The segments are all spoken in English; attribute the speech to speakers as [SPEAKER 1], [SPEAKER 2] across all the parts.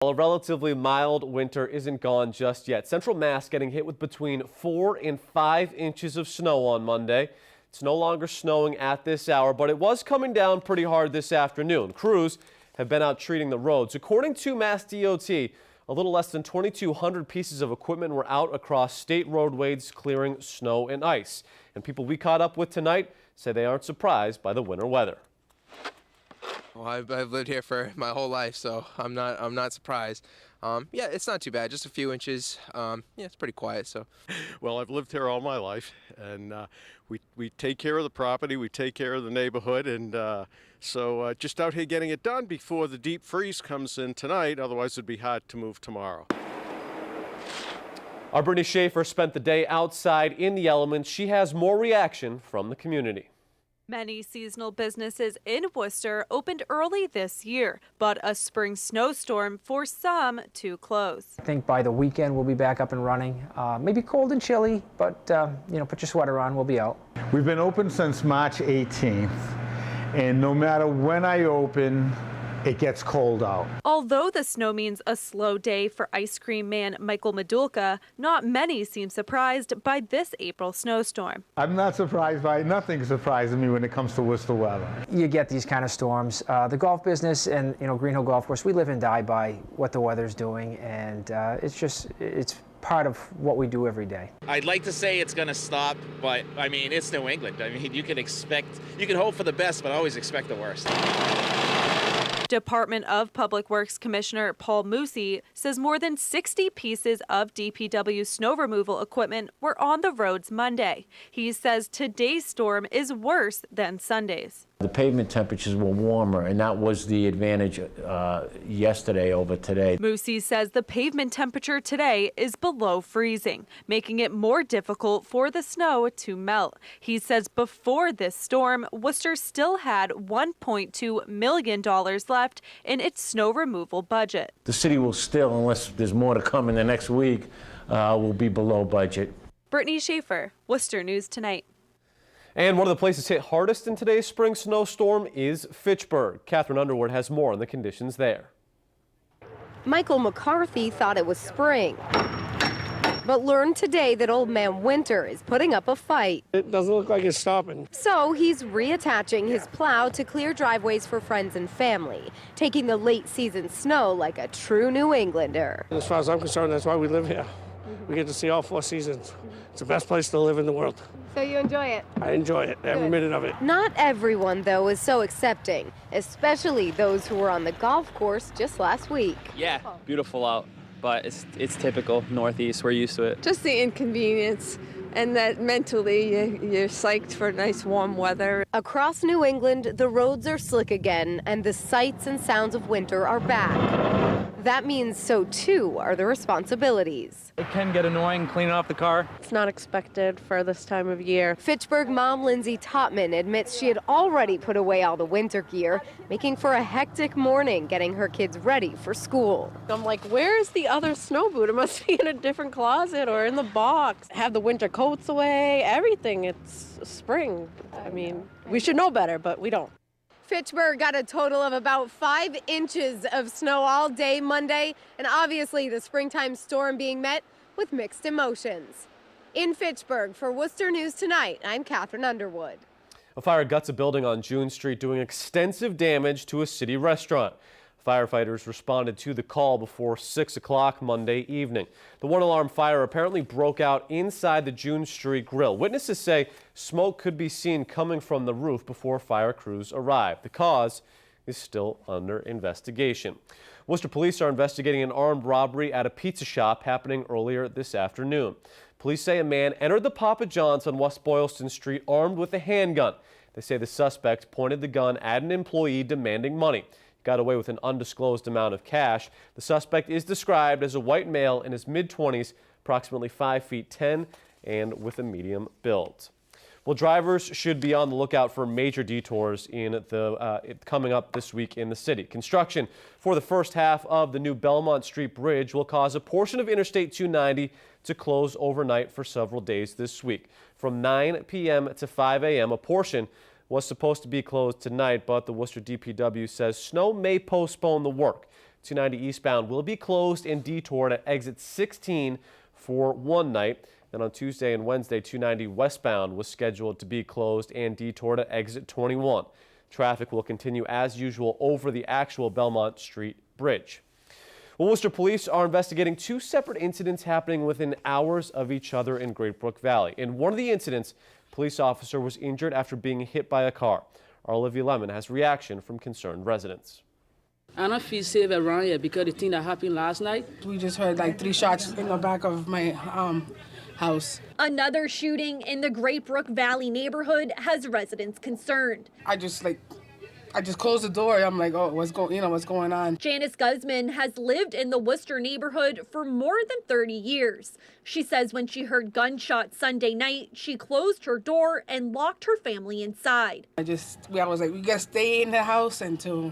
[SPEAKER 1] Well, a relatively mild winter isn't gone just yet. Central Mass getting hit with between 4 and 5 inches of snow on Monday. It's no longer snowing at this hour, but it was coming down pretty hard this afternoon. Crews have been out treating the roads. According to Mass DOT, a little less than 2,200 pieces of equipment were out across state roadways clearing snow and ice. And people we caught up with tonight say they aren't surprised by the winter weather.
[SPEAKER 2] Well, I've lived here for my whole life, so I'm not surprised. Yeah, it's not too bad, just a few inches. Yeah, it's pretty quiet. So,
[SPEAKER 3] well, I've lived here all my life, and we take care of the property, we take care of the neighborhood, and so just out here getting it done before the deep freeze comes in tonight. Otherwise, it'd be hard to move tomorrow.
[SPEAKER 1] Our Brittany Schaefer spent the day outside in the elements. She has more reaction from the community.
[SPEAKER 4] Many seasonal businesses in Worcester opened early this year, but a spring snowstorm forced some to close.
[SPEAKER 5] I think by the weekend we'll be back up and running. Maybe cold and chilly, but put your sweater on, we'll be out.
[SPEAKER 6] We've been open since March 18th, and no matter when I open, it gets cold out.
[SPEAKER 4] Although the snow means a slow day for ice cream man Michael Madulka, not many seem surprised by this April snowstorm.
[SPEAKER 6] I'm not surprised by it. Nothing surprises me when it comes to Worcester weather.
[SPEAKER 5] You get these kind of storms. The golf business and Green Hill Golf Course, we live and die by what the weather's doing, and it's part of what we do every day.
[SPEAKER 7] I'd like to say it's going to stop, but I mean, it's New England. I mean, you can hope for the best, but always expect the worst.
[SPEAKER 4] Department of Public Works Commissioner Paul Moosey says more than 60 pieces of DPW snow removal equipment were on the roads Monday. He says today's storm is worse than Sunday's.
[SPEAKER 8] The pavement temperatures were warmer, and that was the advantage yesterday over today.
[SPEAKER 4] Moosey says the pavement temperature today is below freezing, making it more difficult for the snow to melt. He says before this storm, Worcester still had $1.2 million left in its snow removal budget.
[SPEAKER 8] The city will still, unless there's more to come in the next week, will be below budget.
[SPEAKER 4] Brittany Schaefer, Worcester News Tonight.
[SPEAKER 1] And one of the places hit hardest in today's spring snowstorm is Fitchburg. Catherine Underwood has more on the conditions there.
[SPEAKER 9] Michael McCarthy thought it was spring, but learned today that old man Winter is putting up a fight.
[SPEAKER 10] It doesn't look like it's stopping.
[SPEAKER 9] So he's reattaching his plow to clear driveways for friends and family, taking the late season snow like a true New Englander.
[SPEAKER 10] As far as I'm concerned, that's why we live here. We get to see all 4 seasons. It's the best place to live in the world.
[SPEAKER 9] So you enjoy it?
[SPEAKER 10] I enjoy it, every minute of it.
[SPEAKER 9] Not everyone, though, is so accepting, especially those who were on the golf course just last week.
[SPEAKER 11] Yeah, beautiful out, but it's typical Northeast. We're used to it.
[SPEAKER 12] Just the inconvenience, and that mentally you're psyched for nice warm weather.
[SPEAKER 9] Across New England, the roads are slick again, and the sights and sounds of winter are back. That means so too are the responsibilities.
[SPEAKER 13] It can get annoying cleaning off the car.
[SPEAKER 12] It's not expected for this time of year.
[SPEAKER 9] Fitchburg mom Lindsay Topman admits she had already put away all the winter gear, making for a hectic morning getting her kids ready for school.
[SPEAKER 12] I'm like, where's the other snow boot? It must be in a different closet or in the box. Have the winter coats away, everything. It's spring. I mean, we should know better, but we don't.
[SPEAKER 9] Fitchburg got a total of about 5 inches of snow all day Monday, and obviously the springtime storm being met with mixed emotions. In Fitchburg, for Worcester News Tonight, I'm Catherine Underwood.
[SPEAKER 1] A fire guts a building on June Street, doing extensive damage to a city restaurant. Firefighters responded to the call before 6 o'clock Monday evening. The one-alarm fire apparently broke out inside the June Street Grill. Witnesses say smoke could be seen coming from the roof before fire crews arrived. The cause is still under investigation. Worcester police are investigating an armed robbery at a pizza shop happening earlier this afternoon. Police say a man entered the Papa John's on West Boylston Street armed with a handgun. They say the suspect pointed the gun at an employee demanding money. Got away with an undisclosed amount of cash. The suspect is described as a white male in his mid-20s, approximately 5 feet 10, and with a medium build. Well, drivers should be on the lookout for major detours coming up this week in the city. Construction for the first half of the new Belmont Street Bridge will cause a portion of Interstate 290 to close overnight for several days this week. From 9 p.m. to 5 a.m., a portion was supposed to be closed tonight, but the Worcester DPW says snow may postpone the work. 290 eastbound will be closed and detoured at exit 16 for one night. Then on Tuesday and Wednesday, 290 westbound was scheduled to be closed and detoured at exit 21. Traffic will continue as usual over the actual Belmont Street Bridge. Well, Worcester police are investigating two separate incidents happening within hours of each other in Great Brook Valley. In one of the incidents, a police officer was injured after being hit by a car. Our Olivia Lemon has reaction from concerned residents.
[SPEAKER 14] I don't feel safe around here because the thing that happened last night.
[SPEAKER 15] We just heard like 3 shots in the back of my house.
[SPEAKER 16] Another shooting in the Great Brook Valley neighborhood has residents concerned.
[SPEAKER 15] I just closed the door. I'm like, oh, what's going on?
[SPEAKER 16] Janice Guzman has lived in the Worcester neighborhood for more than 30 years. She says when she heard gunshots Sunday night, she closed her door and locked her family inside.
[SPEAKER 15] I was like, we gotta stay in the house until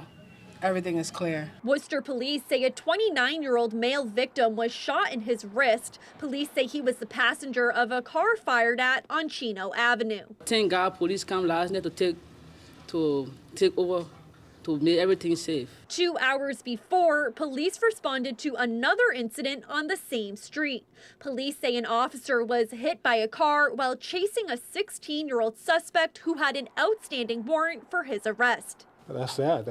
[SPEAKER 15] everything is clear.
[SPEAKER 16] Worcester police say a 29-year-old male victim was shot in his wrist. Police say he was the passenger of a car fired at on Chino Avenue.
[SPEAKER 14] Thank God police come last night to take over, to make everything safe.
[SPEAKER 16] 2 hours before, police responded to another incident on the same street. Police say an officer was hit by a car while chasing a 16-year-old suspect who had an outstanding warrant for his arrest.
[SPEAKER 17] That's sad.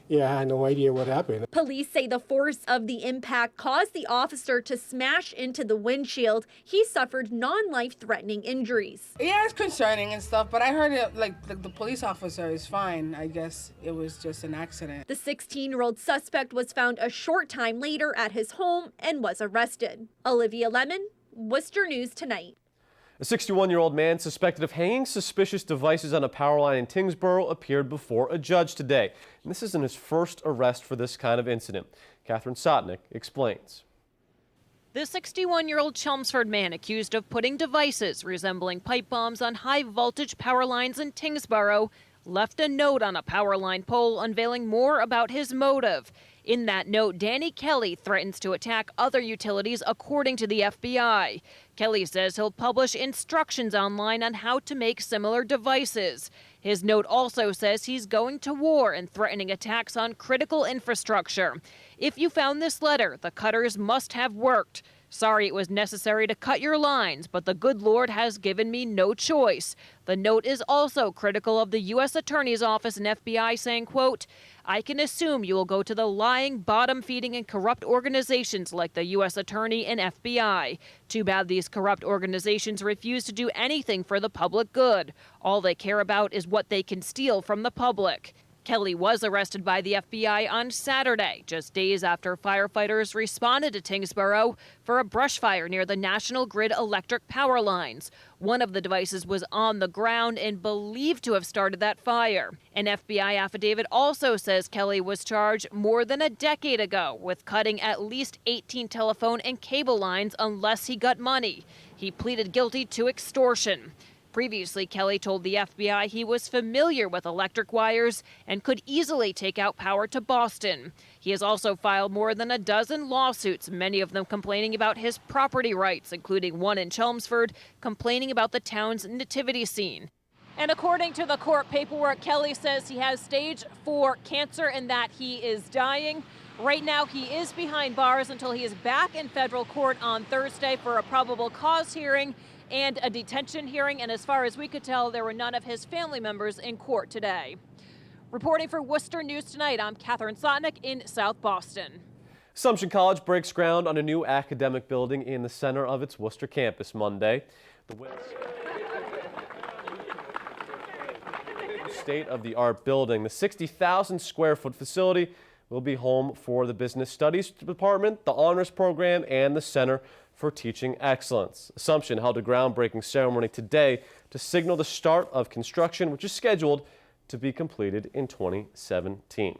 [SPEAKER 17] Yeah, I had no idea what happened.
[SPEAKER 16] Police say the force of the impact caused the officer to smash into the windshield. He suffered non-life-threatening injuries.
[SPEAKER 15] Yeah, it's concerning and stuff, but I heard the police officer is fine. I guess it was just an accident.
[SPEAKER 16] The 16-year-old suspect was found a short time later at his home and was arrested. Olivia Lemon, Worcester News Tonight.
[SPEAKER 1] A 61-year-old man suspected of hanging suspicious devices on a power line in Tyngsborough appeared before a judge today. And this isn't his first arrest for this kind of incident. Catherine Sotnick explains.
[SPEAKER 18] The 61-year-old Chelmsford man accused of putting devices resembling pipe bombs on high-voltage power lines in Tyngsborough left a note on a power line pole unveiling more about his motive. In that note, Danny Kelly threatens to attack other utilities, according to the FBI. Kelly says he'll publish instructions online on how to make similar devices. His note also says he's going to war and threatening attacks on critical infrastructure. If you found this letter, the cutters must have worked. Sorry it was necessary to cut your lines, but the good Lord has given me no choice. The note is also critical of the U.S. Attorney's Office and FBI, saying, quote, I can assume you will go to the lying, bottom-feeding, and corrupt organizations like the U.S. Attorney and FBI. Too bad these corrupt organizations refuse to do anything for the public good. All they care about is what they can steal from the public. Kelly was arrested by the FBI on Saturday, just days after firefighters responded to Tyngsborough for a brush fire near the National Grid electric power lines. One of the devices was on the ground and believed to have started that fire. An FBI affidavit also says Kelly was charged more than a decade ago with cutting at least 18 telephone and cable lines unless he got money. He pleaded guilty to extortion. Previously, Kelly told the FBI he was familiar with electric wires and could easily take out power to Boston. He has also filed more than a dozen lawsuits, many of them complaining about his property rights, including one in Chelmsford, complaining about the town's nativity scene. And according to the court paperwork, Kelly says he has stage 4 cancer and that he is dying. Right now, he is behind bars until he is back in federal court on Thursday for a probable cause hearing and a detention hearing, and as far as we could tell, there were none of his family members in court today. Reporting for Worcester News Tonight, I'm Catherine Sotnick in South Boston.
[SPEAKER 1] Assumption College breaks ground on a new academic building in the center of its Worcester campus Monday. The state-of-the-art building, the 60,000 square foot facility, will be home for the Business Studies Department, the Honors Program, and the Center for Teaching Excellence. Assumption held a groundbreaking ceremony today to signal the start of construction, which is scheduled to be completed in 2017.